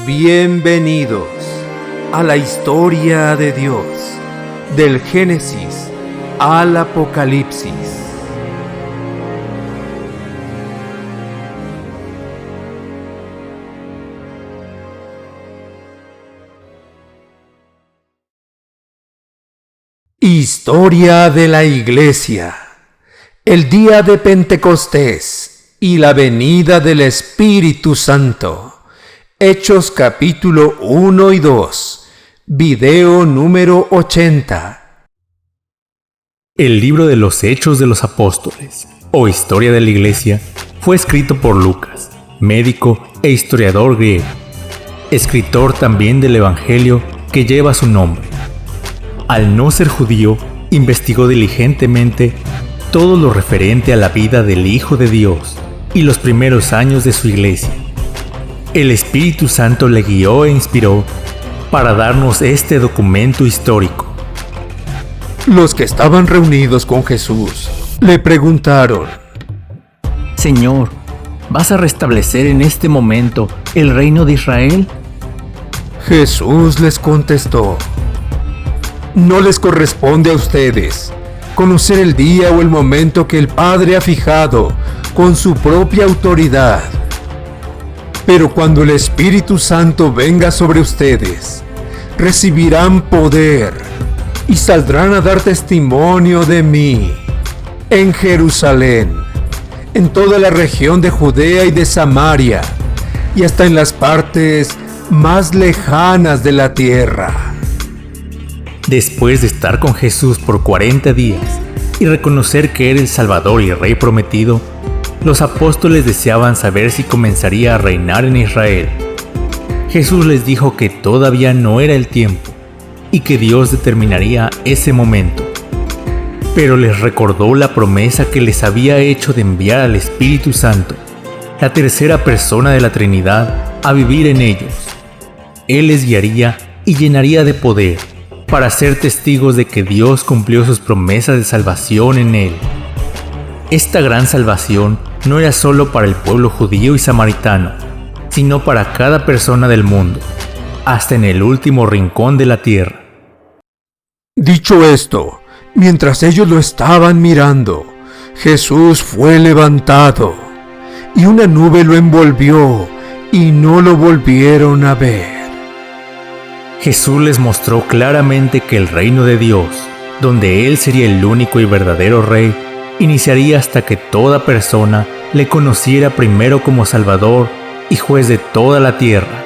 Bienvenidos a la historia de Dios, del Génesis al Apocalipsis. Historia de la Iglesia, el día de Pentecostés y la venida del Espíritu Santo. Hechos capítulo 1 y 2, video número 80. El libro de los Hechos de los Apóstoles, o Historia de la Iglesia, fue escrito por Lucas, médico e historiador griego, escritor también del Evangelio que lleva su nombre. Al no ser judío, investigó diligentemente todo lo referente a la vida del Hijo de Dios y los primeros años de su iglesia. El Espíritu Santo le guió e inspiró para darnos este documento histórico. Los que estaban reunidos con Jesús le preguntaron: Señor, ¿vas a restablecer en este momento el reino de Israel? Jesús les contestó: no les corresponde a ustedes conocer el día o el momento que el Padre ha fijado con su propia autoridad. Pero cuando el Espíritu Santo venga sobre ustedes, recibirán poder y saldrán a dar testimonio de mí en Jerusalén, en toda la región de Judea y de Samaria, y hasta en las partes más lejanas de la tierra. Después de estar con Jesús por 40 días y reconocer que era el Salvador y Rey prometido, los apóstoles deseaban saber si comenzaría a reinar en Israel. Jesús les dijo que todavía no era el tiempo y que Dios determinaría ese momento. Pero les recordó la promesa que les había hecho de enviar al Espíritu Santo, la tercera persona de la Trinidad, a vivir en ellos. Él les guiaría y llenaría de poder para ser testigos de que Dios cumplió sus promesas de salvación en Él. Esta gran salvación no era solo para el pueblo judío y samaritano, sino para cada persona del mundo, hasta en el último rincón de la tierra. Dicho esto, mientras ellos lo estaban mirando, Jesús fue levantado, y una nube lo envolvió, y no lo volvieron a ver. Jesús les mostró claramente que el reino de Dios, donde Él sería el único y verdadero Rey, iniciaría hasta que toda persona le conociera primero como Salvador y Juez de toda la tierra.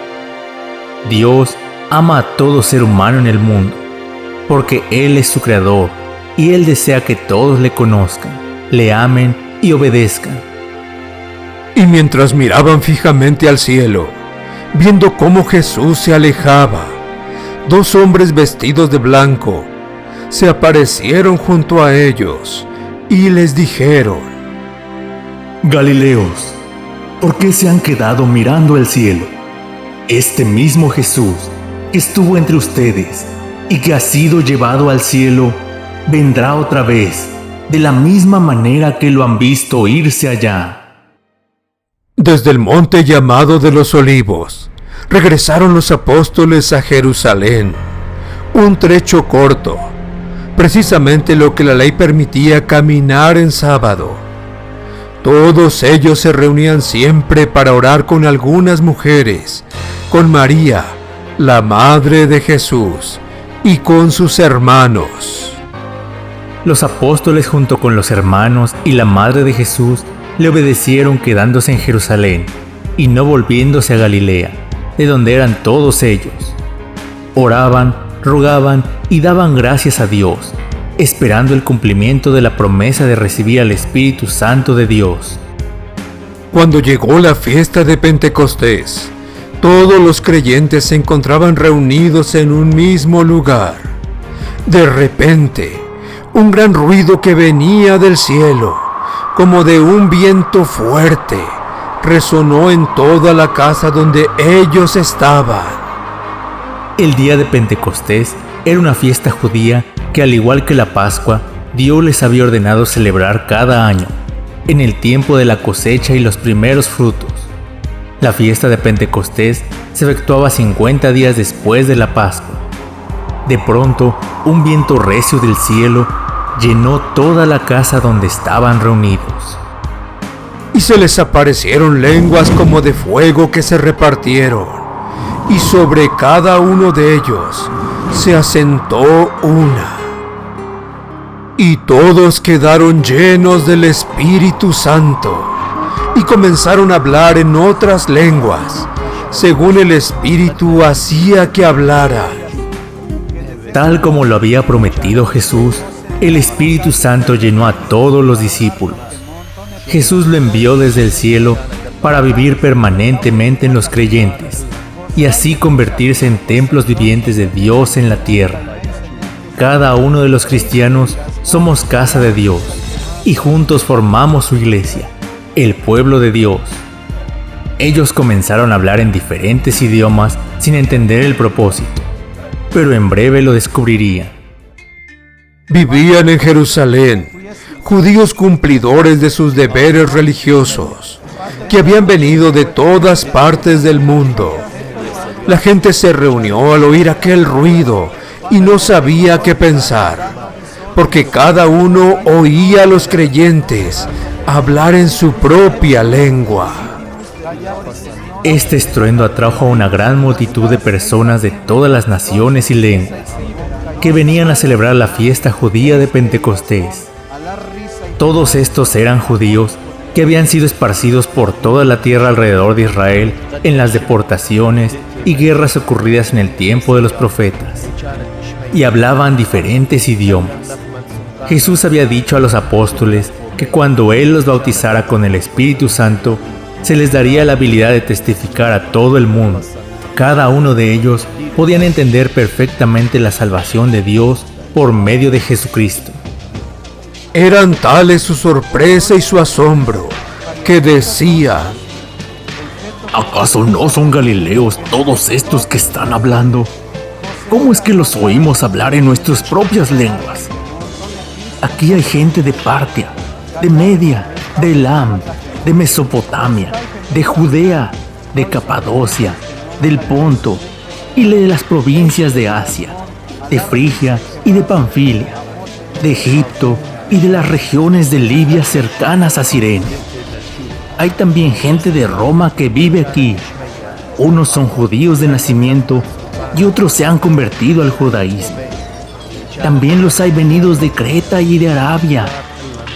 Dios ama a todo ser humano en el mundo, porque Él es su Creador, y Él desea que todos le conozcan, le amen y obedezcan. Y mientras miraban fijamente al cielo, viendo cómo Jesús se alejaba, dos hombres vestidos de blanco se aparecieron junto a ellos y les dijeron: Galileos, ¿por qué se han quedado mirando el cielo? Este mismo Jesús que estuvo entre ustedes y que ha sido llevado al cielo, vendrá otra vez, de la misma manera que lo han visto irse allá. Desde el monte llamado de los Olivos, regresaron los apóstoles a Jerusalén, un trecho corto, precisamente lo que la ley permitía caminar en sábado. Todos ellos se reunían siempre para orar con algunas mujeres, con María, la madre de Jesús, y con sus hermanos. Los apóstoles junto con los hermanos y la madre de Jesús le obedecieron quedándose en Jerusalén y no volviéndose a Galilea, de donde eran todos ellos. Oraban, rogaban y daban gracias a Dios, esperando el cumplimiento de la promesa de recibir al Espíritu Santo de Dios. Cuando llegó la fiesta de Pentecostés, todos los creyentes se encontraban reunidos en un mismo lugar. De repente, un gran ruido que venía del cielo, como de un viento fuerte, resonó en toda la casa donde ellos estaban. El día de Pentecostés era una fiesta judía que, al igual que la Pascua, Dios les había ordenado celebrar cada año, en el tiempo de la cosecha y los primeros frutos. La fiesta de Pentecostés se efectuaba 50 días después de la Pascua. De pronto, un viento recio del cielo llenó toda la casa donde estaban reunidos. Y se les aparecieron lenguas como de fuego que se repartieron, y sobre cada uno de ellos se asentó una. Y todos quedaron llenos del Espíritu Santo, y comenzaron a hablar en otras lenguas, según el Espíritu hacía que hablaran. Tal como lo había prometido Jesús, el Espíritu Santo llenó a todos los discípulos. Jesús lo envió desde el cielo para vivir permanentemente en los creyentes y así convertirse en templos vivientes de Dios en la tierra. Cada uno de los cristianos somos casa de Dios y juntos formamos su iglesia, el pueblo de Dios. Ellos comenzaron a hablar en diferentes idiomas sin entender el propósito, pero en breve lo descubrirían. Vivían en Jerusalén judíos cumplidores de sus deberes religiosos, que habían venido de todas partes del mundo. La gente se reunió al oír aquel ruido y no sabía qué pensar, porque cada uno oía a los creyentes hablar en su propia lengua. Este estruendo atrajo a una gran multitud de personas de todas las naciones y lenguas, que venían a celebrar la fiesta judía de Pentecostés. Todos estos eran judíos que habían sido esparcidos por toda la tierra alrededor de Israel en las deportaciones y guerras ocurridas en el tiempo de los profetas, y hablaban diferentes idiomas. Jesús había dicho a los apóstoles que cuando Él los bautizara con el Espíritu Santo, se les daría la habilidad de testificar a todo el mundo. Cada uno de ellos podían entender perfectamente la salvación de Dios por medio de Jesucristo. Eran tales su sorpresa y su asombro, que decían: ¿acaso no son galileos todos estos que están hablando? ¿Cómo es que los oímos hablar en nuestras propias lenguas? Aquí hay gente de Partia, de Media, de Elam, de Mesopotamia, de Judea, de Capadocia, del Ponto y de las provincias de Asia, de Frigia y de Panfilia, de Egipto y de las regiones de Libia cercanas a Cirene. Hay también gente de Roma que vive aquí. Unos son judíos de nacimiento y otros se han convertido al judaísmo. También los hay venidos de Creta y de Arabia,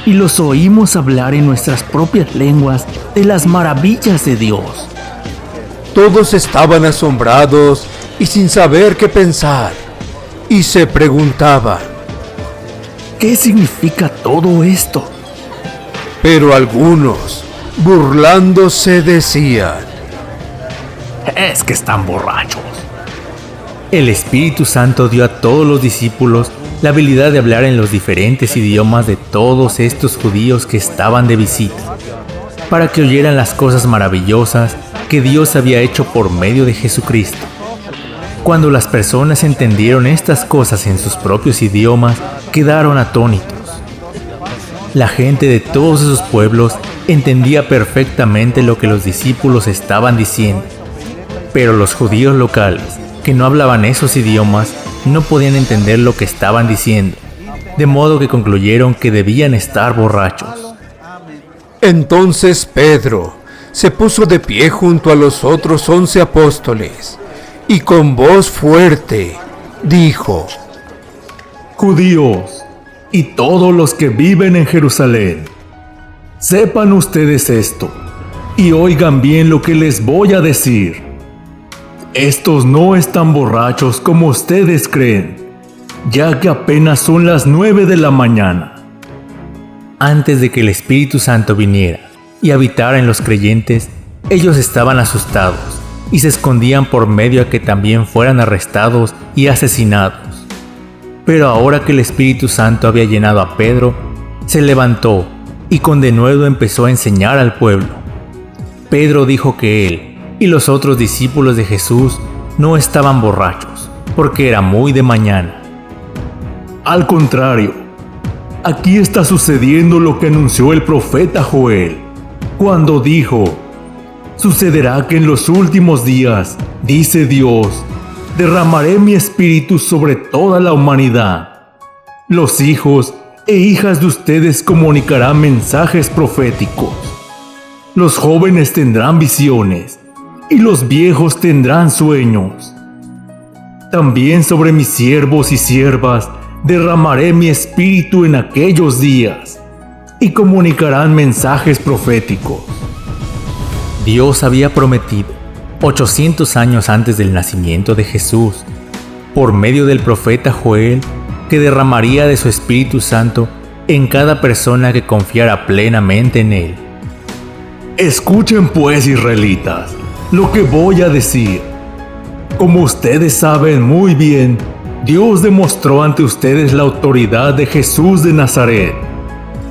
y los oímos hablar en nuestras propias lenguas de las maravillas de Dios. Todos estaban asombrados y sin saber qué pensar, y se preguntaban: ¿qué significa todo esto? Pero algunos, burlándose, decían: es que están borrachos. El Espíritu Santo dio a todos los discípulos la habilidad de hablar en los diferentes idiomas de todos estos judíos que estaban de visita, para que oyeran las cosas maravillosas que Dios había hecho por medio de Jesucristo. Cuando las personas entendieron estas cosas en sus propios idiomas, quedaron atónitos. La gente de todos esos pueblos entendía perfectamente lo que los discípulos estaban diciendo, pero los judíos locales, que no hablaban esos idiomas, no podían entender lo que estaban diciendo, de modo que concluyeron que debían estar borrachos. Entonces Pedro se puso de pie junto a los otros 11 apóstoles, y con voz fuerte dijo: Judíos y todos los que viven en Jerusalén, sepan ustedes esto y oigan bien lo que les voy a decir. Estos no están borrachos como ustedes creen, ya que apenas son las 9 de la mañana. Antes de que el Espíritu Santo viniera y habitara en los creyentes, ellos estaban asustados y se escondían por medio a que también fueran arrestados y asesinados. Pero ahora que el Espíritu Santo había llenado a Pedro, se levantó y con denuedo empezó a enseñar al pueblo. Pedro dijo que él y los otros discípulos de Jesús no estaban borrachos, porque era muy de mañana. Al contrario, aquí está sucediendo lo que anunció el profeta Joel, cuando dijo: sucederá que en los últimos días, dice Dios, derramaré mi espíritu sobre toda la humanidad. Los hijos e hijas de ustedes comunicarán mensajes proféticos. Los jóvenes tendrán visiones y los viejos tendrán sueños. También sobre mis siervos y siervas derramaré mi espíritu en aquellos días y comunicarán mensajes proféticos. Dios había prometido, 800 años antes del nacimiento de Jesús, por medio del profeta Joel, que derramaría de su Espíritu Santo en cada persona que confiara plenamente en Él. Escuchen pues, israelitas, lo que voy a decir. Como ustedes saben muy bien, Dios demostró ante ustedes la autoridad de Jesús de Nazaret,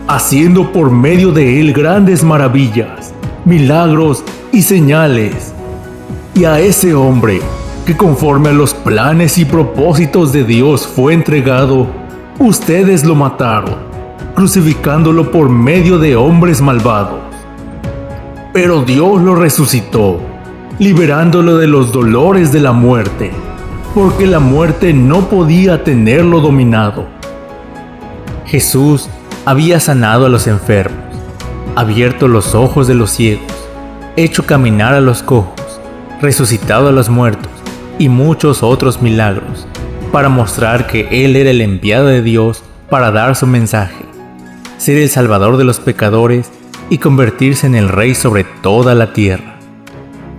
haciendo por medio de Él grandes maravillas, milagros y señales. Y a ese hombre, que conforme a los planes y propósitos de Dios fue entregado, ustedes lo mataron, crucificándolo por medio de hombres malvados. Pero Dios lo resucitó, liberándolo de los dolores de la muerte, porque la muerte no podía tenerlo dominado. Jesús había sanado a los enfermos, abierto los ojos de los ciegos, hecho caminar a los cojos, resucitado a los muertos y muchos otros milagros, para mostrar que Él era el enviado de Dios para dar su mensaje, ser el Salvador de los pecadores y convertirse en el Rey sobre toda la tierra.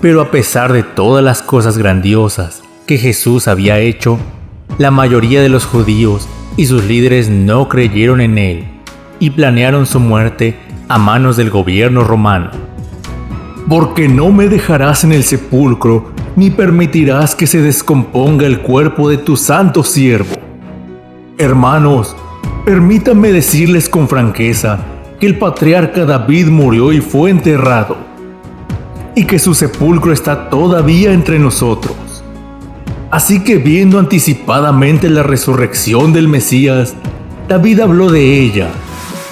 Pero a pesar de todas las cosas grandiosas que Jesús había hecho, la mayoría de los judíos y sus líderes no creyeron en Él y planearon su muerte a manos del gobierno romano. Porque no me dejarás en el sepulcro, ni permitirás que se descomponga el cuerpo de tu santo siervo. Hermanos, permítanme decirles con franqueza que el patriarca David murió y fue enterrado, y que su sepulcro está todavía entre nosotros. Así que viendo anticipadamente la resurrección del Mesías, David habló de ella,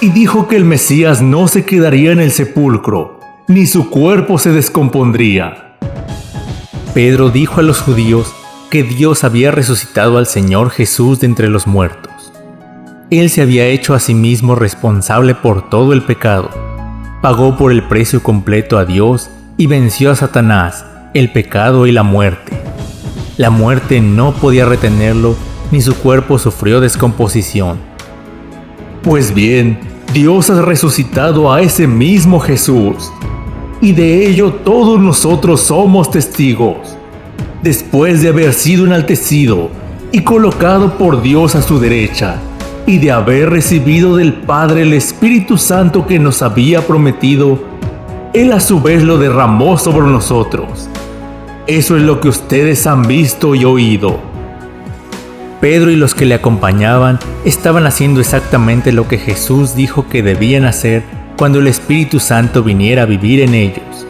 y dijo que el Mesías no se quedaría en el sepulcro, ni su cuerpo se descompondría. Pedro dijo a los judíos que Dios había resucitado al Señor Jesús de entre los muertos. Él se había hecho a sí mismo responsable por todo el pecado, pagó por el precio completo a Dios y venció a Satanás, el pecado y la muerte. La muerte no podía retenerlo, ni su cuerpo sufrió descomposición. Pues bien, Dios ha resucitado a ese mismo Jesús, y de ello todos nosotros somos testigos. Después de haber sido enaltecido y colocado por Dios a su derecha, y de haber recibido del Padre el Espíritu Santo que nos había prometido, Él a su vez lo derramó sobre nosotros. Eso es lo que ustedes han visto y oído. Pedro y los que le acompañaban estaban haciendo exactamente lo que Jesús dijo que debían hacer cuando el Espíritu Santo viniera a vivir en ellos.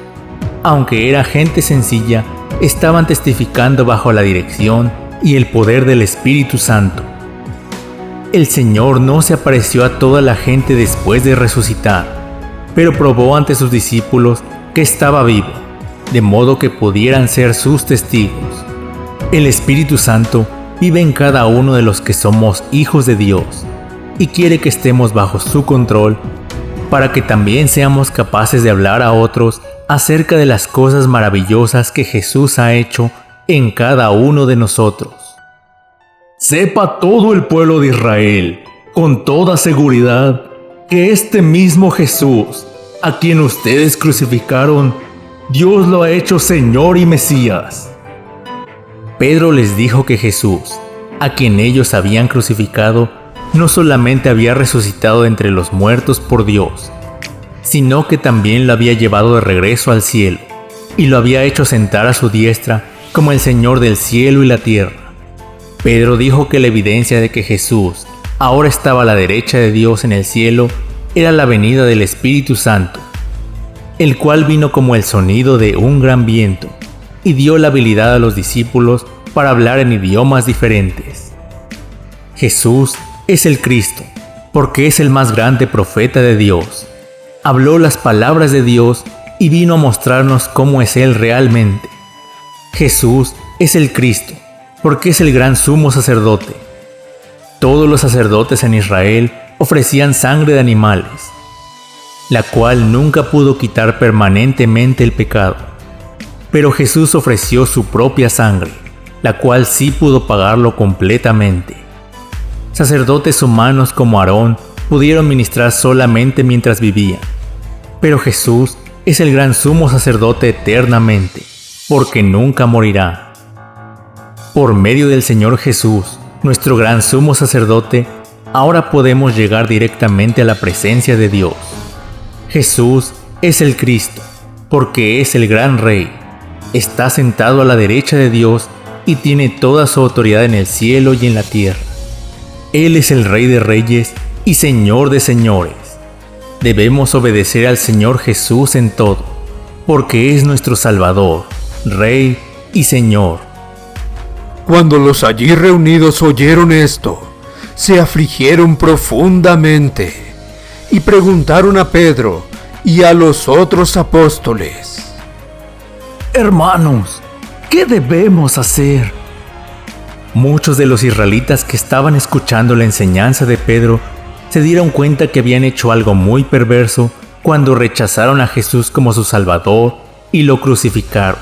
Aunque era gente sencilla, estaban testificando bajo la dirección y el poder del Espíritu Santo. El Señor no se apareció a toda la gente después de resucitar, pero probó ante sus discípulos que estaba vivo, de modo que pudieran ser sus testigos. El Espíritu Santo vive en cada uno de los que somos hijos de Dios y quiere que estemos bajo su control para que también seamos capaces de hablar a otros acerca de las cosas maravillosas que Jesús ha hecho en cada uno de nosotros. Sepa todo el pueblo de Israel, con toda seguridad, que este mismo Jesús, a quien ustedes crucificaron, Dios lo ha hecho Señor y Mesías. Pedro les dijo que Jesús, a quien ellos habían crucificado, no solamente había resucitado entre los muertos por Dios, sino que también lo había llevado de regreso al cielo, y lo había hecho sentar a su diestra como el Señor del cielo y la tierra. Pedro dijo que la evidencia de que Jesús ahora estaba a la derecha de Dios en el cielo era la venida del Espíritu Santo, el cual vino como el sonido de un gran viento y dio la habilidad a los discípulos para hablar en idiomas diferentes. Jesús es el Cristo, porque es el más grande profeta de Dios. Habló las palabras de Dios y vino a mostrarnos cómo es Él realmente. Jesús es el Cristo, porque es el gran sumo sacerdote. Todos los sacerdotes en Israel ofrecían sangre de animales, la cual nunca pudo quitar permanentemente el pecado. Pero Jesús ofreció su propia sangre, la cual sí pudo pagarlo completamente. Sacerdotes humanos como Aarón pudieron ministrar solamente mientras vivían, pero Jesús es el gran sumo sacerdote eternamente, porque nunca morirá. Por medio del Señor Jesús, nuestro gran sumo sacerdote, ahora podemos llegar directamente a la presencia de Dios. Jesús es el Cristo, porque es el gran Rey. Está sentado a la derecha de Dios y tiene toda su autoridad en el cielo y en la tierra. Él es el Rey de Reyes y Señor de Señores. Debemos obedecer al Señor Jesús en todo, porque es nuestro Salvador, Rey y Señor. Cuando los allí reunidos oyeron esto, se afligieron profundamente y preguntaron a Pedro y a los otros apóstoles: Hermanos, ¿qué debemos hacer? Muchos de los israelitas que estaban escuchando la enseñanza de Pedro se dieron cuenta que habían hecho algo muy perverso cuando rechazaron a Jesús como su Salvador y lo crucificaron.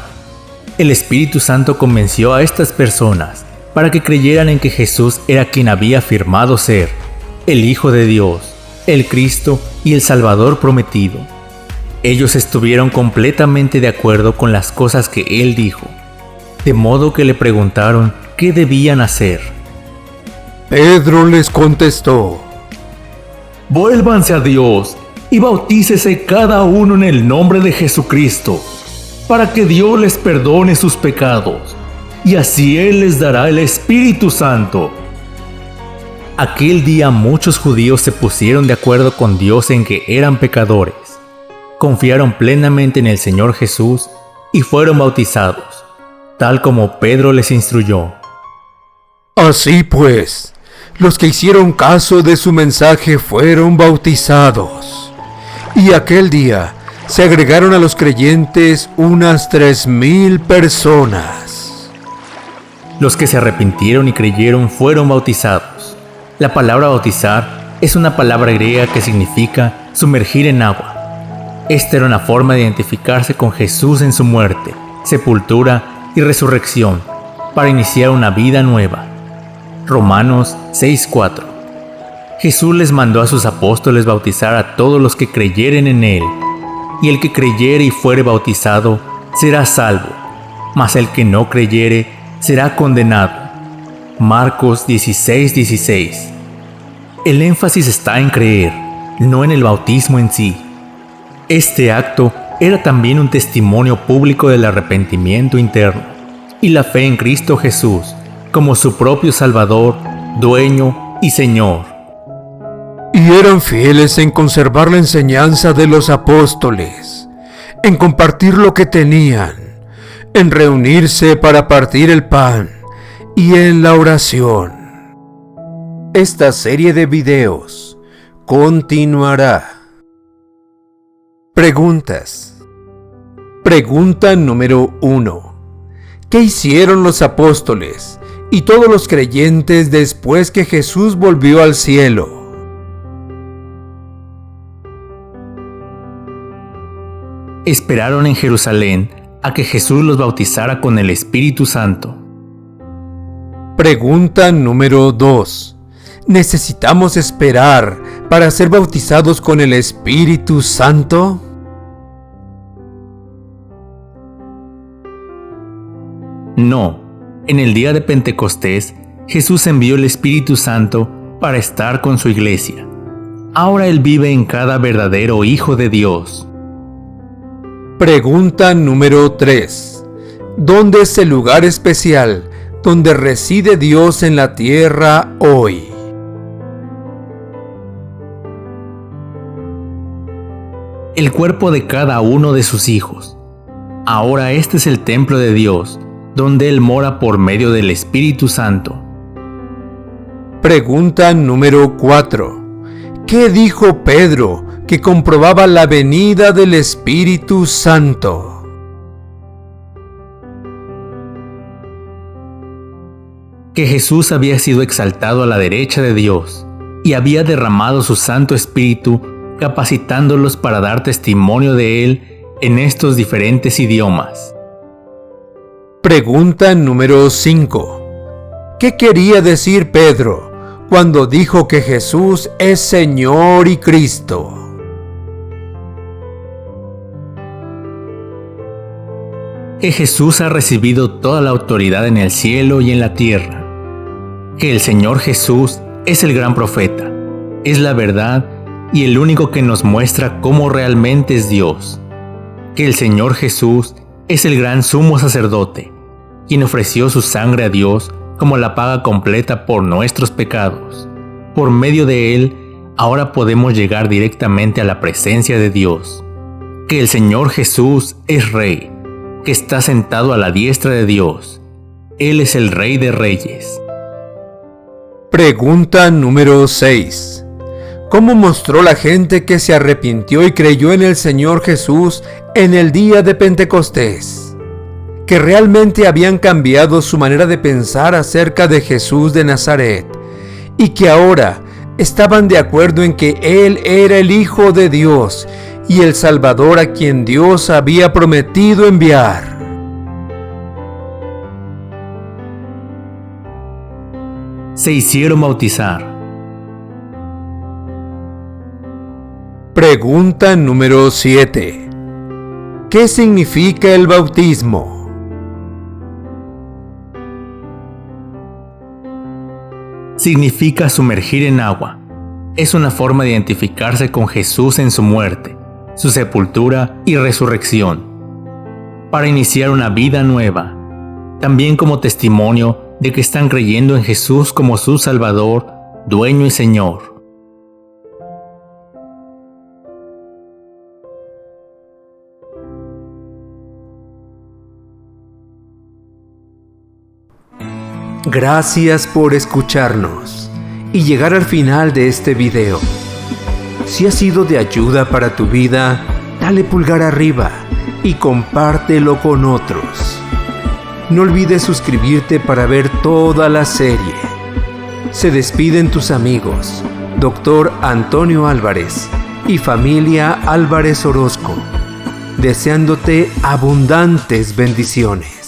El Espíritu Santo convenció a estas personas para que creyeran en que Jesús era quien había afirmado ser, el Hijo de Dios, el Cristo y el Salvador prometido. Ellos estuvieron completamente de acuerdo con las cosas que Él dijo, de modo que le preguntaron qué debían hacer. Pedro les contestó: Vuélvanse a Dios y bautícese cada uno en el nombre de Jesucristo, para que Dios les perdone sus pecados, y así Él les dará el Espíritu Santo. Aquel día muchos judíos se pusieron de acuerdo con Dios en que eran pecadores, confiaron plenamente en el Señor Jesús y fueron bautizados, tal como Pedro les instruyó. Así pues, los que hicieron caso de su mensaje fueron bautizados, y aquel día se agregaron a los creyentes unas 3,000 personas. Los que se arrepintieron y creyeron fueron bautizados. La palabra bautizar es una palabra griega que significa sumergir en agua. Esta era una forma de identificarse con Jesús en su muerte, sepultura y resurrección, para iniciar una vida nueva. Romanos 6:4. Jesús les mandó a sus apóstoles bautizar a todos los que creyeren en Él, y el que creyere y fuere bautizado será salvo, mas el que no creyere será condenado. Marcos 16:16. El énfasis está en creer, no en el bautismo en sí. Este acto era también un testimonio público del arrepentimiento interno y la fe en Cristo Jesús como su propio Salvador, Dueño y Señor. Y eran fieles en conservar la enseñanza de los apóstoles, en compartir lo que tenían, en reunirse para partir el pan y en la oración. Esta serie de videos continuará. Preguntas. Pregunta número 1. ¿Qué hicieron los apóstoles y todos los creyentes después que Jesús volvió al cielo? Esperaron en Jerusalén a que Jesús los bautizara con el Espíritu Santo. Pregunta número 2. ¿Necesitamos esperar para ser bautizados con el Espíritu Santo? No. En el día de Pentecostés, Jesús envió el Espíritu Santo para estar con su iglesia. Ahora Él vive en cada verdadero hijo de Dios. Pregunta número 3. ¿Dónde es el lugar especial donde reside Dios en la tierra hoy? El cuerpo de cada uno de sus hijos. Ahora este es el templo de Dios, donde Él mora por medio del Espíritu Santo. Pregunta número 4. ¿Qué dijo Pedro que comprobaba la venida del Espíritu Santo. Que Jesús había sido exaltado a la derecha de Dios y había derramado su Santo Espíritu, capacitándolos para dar testimonio de Él en estos diferentes idiomas. Pregunta número 5. ¿Qué quería decir Pedro cuando dijo que Jesús es Señor y Cristo? Que Jesús ha recibido toda la autoridad en el cielo y en la tierra. Que el Señor Jesús es el gran profeta, es la verdad y el único que nos muestra cómo realmente es Dios. Que el Señor Jesús es el gran sumo sacerdote, quien ofreció su sangre a Dios como la paga completa por nuestros pecados. Por medio de Él, ahora podemos llegar directamente a la presencia de Dios. Que el Señor Jesús es Rey, que está sentado a la diestra de Dios. Él es el Rey de Reyes. Pregunta número 6. ¿Cómo mostró la gente que se arrepintió y creyó en el Señor Jesús en el día de Pentecostés? Que realmente habían cambiado su manera de pensar acerca de Jesús de Nazaret y que ahora estaban de acuerdo en que Él era el Hijo de Dios y el Salvador a quien Dios había prometido enviar. Se hicieron bautizar. Pregunta número 7. ¿Qué significa el bautismo? Significa sumergir en agua. Es una forma de identificarse con Jesús en su muerte, su sepultura y resurrección, para iniciar una vida nueva, también como testimonio de que están creyendo en Jesús como su Salvador, Dueño y Señor. Gracias por escucharnos y llegar al final de este video. Si ha sido de ayuda para tu vida, dale pulgar arriba y compártelo con otros. No olvides suscribirte para ver toda la serie. Se despiden tus amigos, Dr. Antonio Álvarez y familia Álvarez Orozco, deseándote abundantes bendiciones.